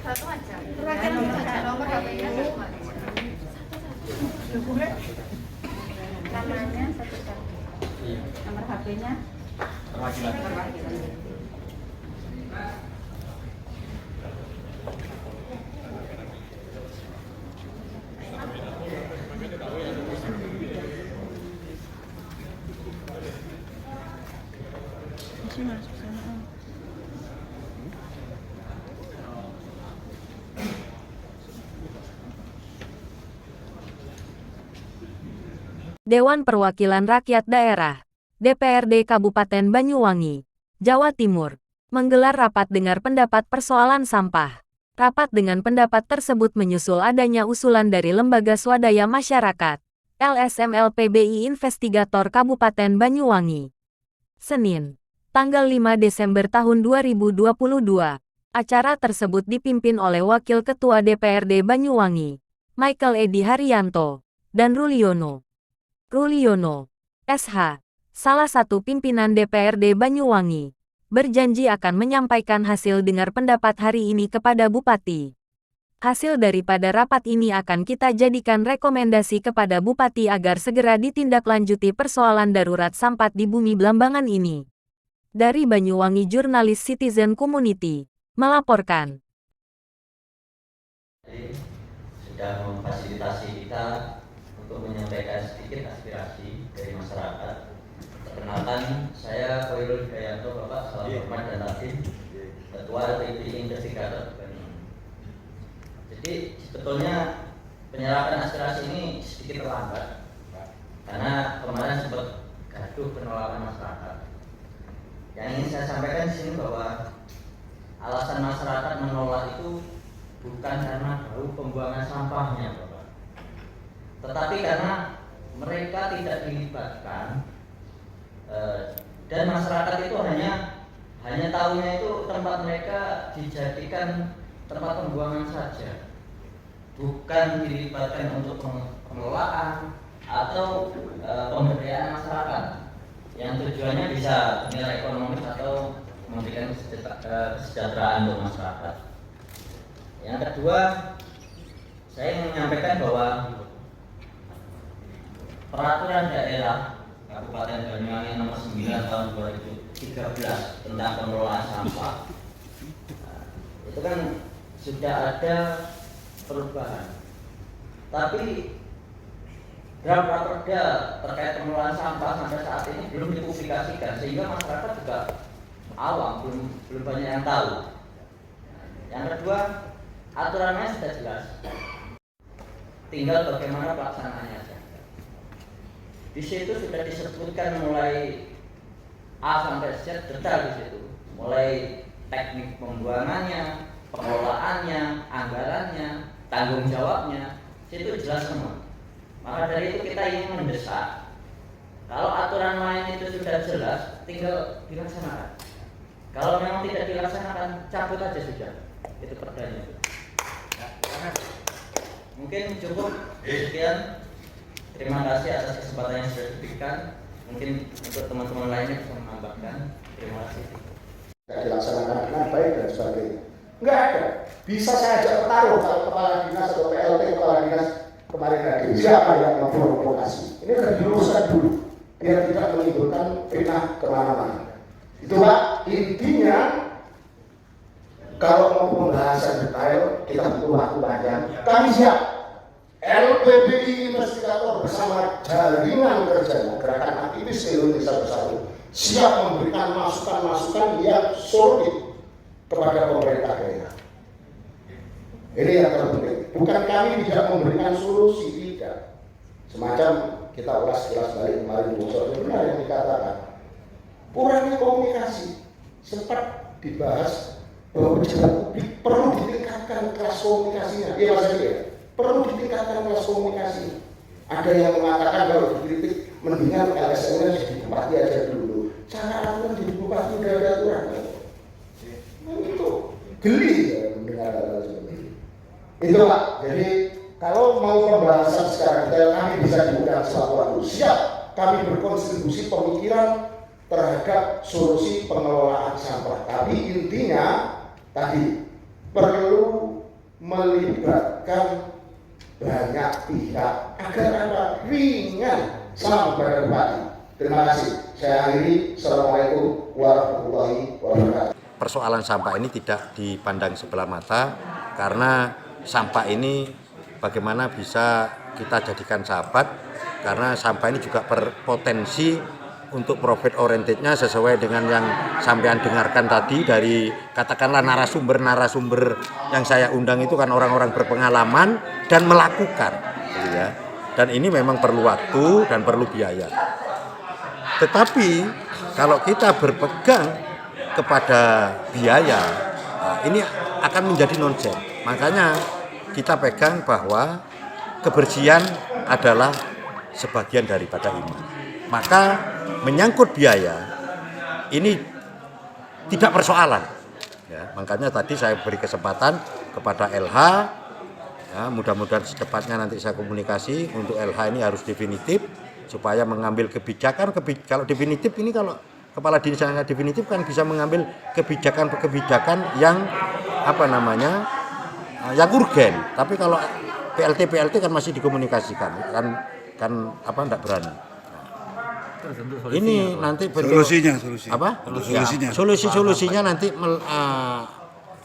Satu aja. Nomor HP-nya satu aja. Namanya satu-satu. Nomor HP-nya perwakilan. Dewan Perwakilan Rakyat Daerah DPRD Kabupaten Banyuwangi, Jawa Timur, menggelar rapat dengar pendapat persoalan sampah. Rapat dengan pendapat tersebut menyusul adanya usulan dari Lembaga Swadaya Masyarakat, LSM LPBI Investigator Kabupaten Banyuwangi. Senin, tanggal 5 Desember tahun 2022, acara tersebut dipimpin oleh Wakil Ketua DPRD Banyuwangi, Michael Edi Haryanto, dan Ruliono, SH, salah satu pimpinan DPRD Banyuwangi, berjanji akan menyampaikan hasil dengar pendapat hari ini kepada Bupati. Hasil daripada rapat ini akan kita jadikan rekomendasi kepada Bupati agar segera ditindaklanjuti persoalan darurat sampah di Bumi Blambangan ini. Dari Banyuwangi, jurnalis Citizen Community melaporkan. Sudah memfasilitasi kita untuk menyampaikan sedikit aspirasi dari masyarakat. Perkenalkan, saya Koirul Hidayatto, Bapak Salam Hormat dan Takdim, Ketua LPBI Investigator. Jadi sebetulnya penyerapan aspirasi ini sedikit terlambat karena kemarin sempat gaduh penolakan masyarakat. Yang ingin saya sampaikan di sini bahwa alasan masyarakat menolak itu bukan karena bau pembuangan sampahnya, Bapak, tetapi karena mereka tidak dilibatkan dan masyarakat itu hanya tahunya itu tempat mereka dijadikan tempat pembuangan saja, bukan dilibatkan untuk pengelolaan atau pemberdayaan masyarakat yang tujuannya bisa nilai ekonomis atau memberikan kesejahteraan untuk masyarakat. Yang kedua, saya ingin menyampaikan bahwa Peraturan Daerah Kabupaten Banyuwangi Nomor 9 Tahun 2013 tentang pengelolaan sampah itu kan sudah ada perubahan, tapi draft raperda terkait pengelolaan sampah sampai saat ini belum dipublikasikan sehingga masyarakat juga awam, belum banyak yang tahu. Yang kedua, aturannya sudah jelas, tinggal bagaimana pelaksanaannya saja. Di situ sudah disebutkan mulai A sampai Z detail di situ, mulai teknik pembuangannya, pengelolaannya, anggarannya, tanggung jawabnya, situ jelas semua. Maka dari itu kita ingin mendesak, kalau aturan main itu sudah jelas, tinggal dilaksanakan. Kalau memang tidak dilaksanakan, cabut aja sudah. Itu perdanya. Mungkin cukup sekian. Terima kasih atas kesempatan yang sudah diberikan. Mungkin untuk teman-teman lainnya bisa menambahkan. Terima kasih. Tidak dilaksanakan dengan baik dan sebagainya. Enggak ada. Bisa saya ajak bertaruh kalau kepala dinas atau PLT kepala dinas kemarin tadi. Siapa yang memprovokasi? Ini harus diluruskan dulu biar tidak menimbulkan fitnah kemana-mana. Itu Pak, intinya kalau mau pembahasan detail kita butuh waktu panjang. Kami siap. LPBI Investigator bersama jaringan kerjanya Gerakan Aktivis Indonesia Bersatu siap memberikan masukan-masukan yang solid kepada pemerintah daerah. Ini yang terpenting. Bukan kami tidak memberikan solusi, tidak. Semacam kita ulas balik kemarin benar yang dikatakan. Kurangnya komunikasi sempat dibahas bahwa pejabat publik perlu ditingkatkan kelas komunikasinya. Iya Mas Edi ya? Perlu ditingkatkan kelas komunikasi. Ada yang mengatakan kalau dikritik mendingan LSM-nya jadi bupati aja dulu. Cara aturan jadi bupati udah ada aturan. Nah, itu geli ya mendengar hal seperti itu. Itu Pak. Jadi kalau mau pembahasan secara detail kami bisa diundang suatu waktu. Siap kami berkontribusi pemikiran terhadap solusi pengelolaan sampah. Tapi intinya tadi perlu melibatkan banyak pihak agar apa? Ringan sama kepada bupati. Terima kasih. Saya akhiri. Assalamualaikum warahmatullahi wabarakatuh. Persoalan sampah ini tidak dipandang sebelah mata karena sampah ini bagaimana bisa kita jadikan sahabat, karena sampah ini juga berpotensi untuk profit orientednya sesuai dengan yang sampean dengarkan tadi dari katakanlah narasumber yang saya undang itu kan orang-orang berpengalaman dan melakukan gitu ya. Dan ini memang perlu waktu dan perlu biaya. Tetapi kalau kita berpegang kepada biaya, nah ini akan menjadi nonsen. Makanya kita pegang bahwa kebersihan adalah sebagian daripada iman. Maka menyangkut biaya ini tidak persoalan. Ya, makanya tadi saya beri kesempatan kepada LH. Ya, mudah-mudahan secepatnya nanti saya komunikasi untuk LH ini harus definitif supaya mengambil kebijakan. Kalau definitif ini kalau kepala dinasnya definitif kan bisa mengambil kebijakan yang apa namanya yang urgen. Tapi kalau PLT kan masih dikomunikasikan kan apa enggak berani. Ini nanti solusinya apa? Solusinya nanti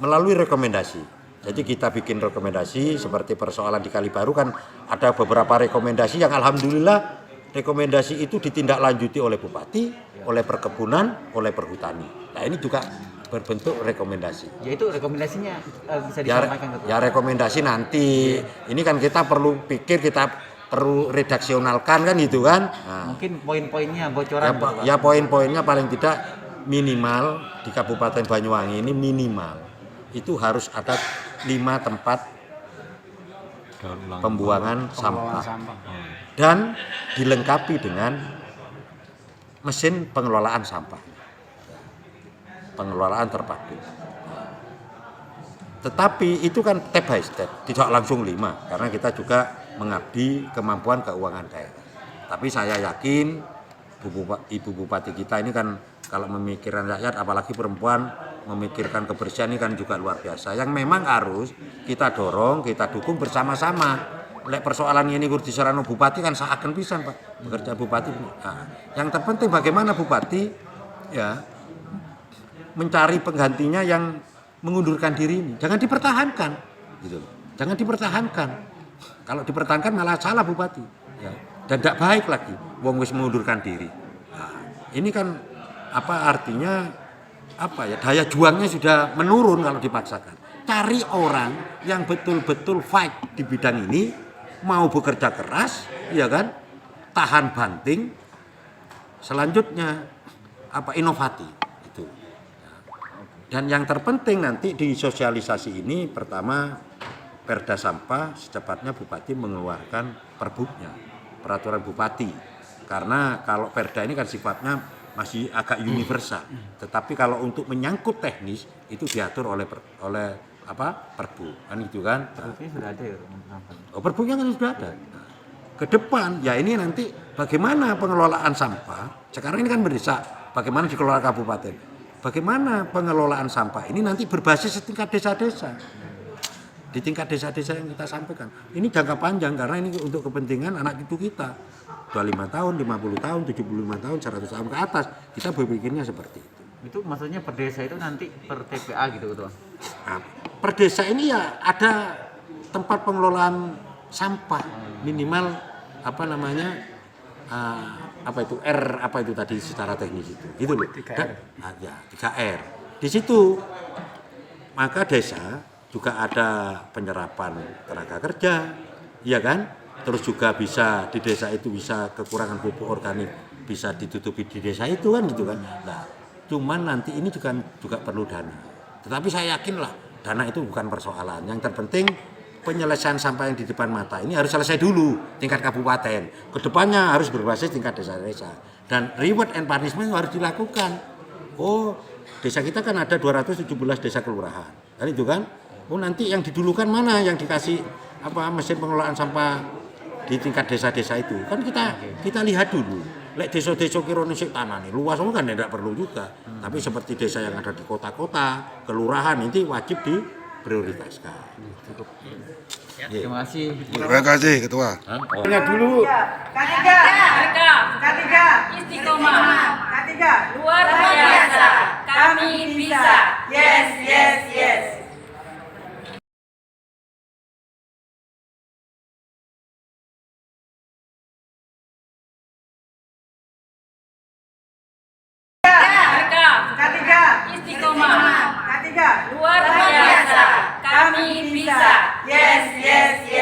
melalui rekomendasi. Jadi kita bikin rekomendasi seperti persoalan di Kalibaru kan ada beberapa rekomendasi yang alhamdulillah rekomendasi itu ditindaklanjuti oleh bupati, oleh perkebunan, oleh perhutani. Nah ini juga berbentuk rekomendasi. Ya itu rekomendasinya bisa disampaikan ke ya rekomendasi nanti. Ini kan kita perlu pikir, kita perlu redaksionalkan kan gitu kan. Nah, mungkin poin-poinnya bocoran. Ya poin-poinnya paling tidak minimal di Kabupaten Banyuwangi ini minimal itu harus ada 5 tempat pembuangan sampah dan dilengkapi dengan mesin pengelolaan sampah, pengelolaan terpadu. Tetapi itu kan step by step, tidak langsung 5 karena kita juga mengabdi kemampuan keuangan daerah. Tapi saya yakin Ibu Bupati kita ini kan kalau memikirkan rakyat apalagi perempuan memikirkan kebersihan ini kan juga luar biasa. Yang memang harus kita dorong, kita dukung bersama-sama. Lek persoalan ini kurdi sarana bupati kan seakan pisan Pak bekerja bupati. Nah, yang terpenting bagaimana bupati ya mencari penggantinya yang mengundurkan diri ini. Jangan dipertahankan gitu. Jangan dipertahankan. Kalau dipertahankan malah salah bupati ya. Dan tidak baik lagi wong wis mengundurkan diri. Nah, ini kan apa artinya apa ya, daya juangnya sudah menurun kalau dipaksakan. Cari orang yang betul-betul fight di bidang ini, mau bekerja keras, ya kan, tahan banting, selanjutnya apa inovatif itu. Dan yang terpenting nanti di sosialisasi ini pertama Perda sampah secepatnya bupati mengeluarkan perbuknya, peraturan bupati. Karena kalau perda ini kan sifatnya masih agak universal. Tetapi kalau untuk menyangkut teknis itu diatur oleh perbu kan gitu kan. Perbunya sudah ada ya. Perbunya kan sudah ada. Ke depan ya ini nanti bagaimana pengelolaan sampah. Sekarang ini kan berdesa, bagaimana dikelola kabupaten. Bagaimana pengelolaan sampah ini nanti berbasis setingkat desa-desa. Di tingkat desa-desa yang kita sampaikan. Ini jangka panjang karena ini untuk kepentingan anak itu kita. 25 tahun, 50 tahun, 75 tahun, 100 tahun ke atas. Kita berpikirnya seperti itu. Itu maksudnya per desa itu nanti per TPA gitu Tuan. Nah, per desa ini ya ada tempat pengelolaan sampah minimal apa namanya apa itu R apa itu tadi secara teknis itu. Gitu loh. 3R. Ya, 3R. Di situ maka desa juga ada penyerapan tenaga kerja, iya kan? Terus juga bisa di desa itu bisa kekurangan pupuk organik bisa ditutupi di desa itu kan gitu kan. Nah, cuman nanti ini juga perlu dana. Tetapi saya yakin lah dana itu bukan persoalan. Yang terpenting penyelesaian sampah yang di depan mata ini harus selesai dulu tingkat kabupaten. Kedepannya harus berbasis tingkat desa-desa dan reward and punishment harus dilakukan. Oh, desa kita kan ada 217 desa kelurahan. Kan itu kan? Oh nanti yang didulukan mana yang dikasih mesin pengelolaan sampah di tingkat desa-desa itu kan kita lihat dulu. Lek desa-desa kira sik tanah nih luas kan tidak perlu juga. Tapi seperti desa yang ada di kota-kota, kelurahan ini wajib prioritaskan. Terima kasih. Terima kasih Ketua. Hah? Oh. Ketiga, istiqomah. Ketiga, luar biasa. Kami bisa. Yes, yes, yes. Ketiga, istiqomah. Ketiga, luar biasa. Kami bisa. Yes, yes, yes.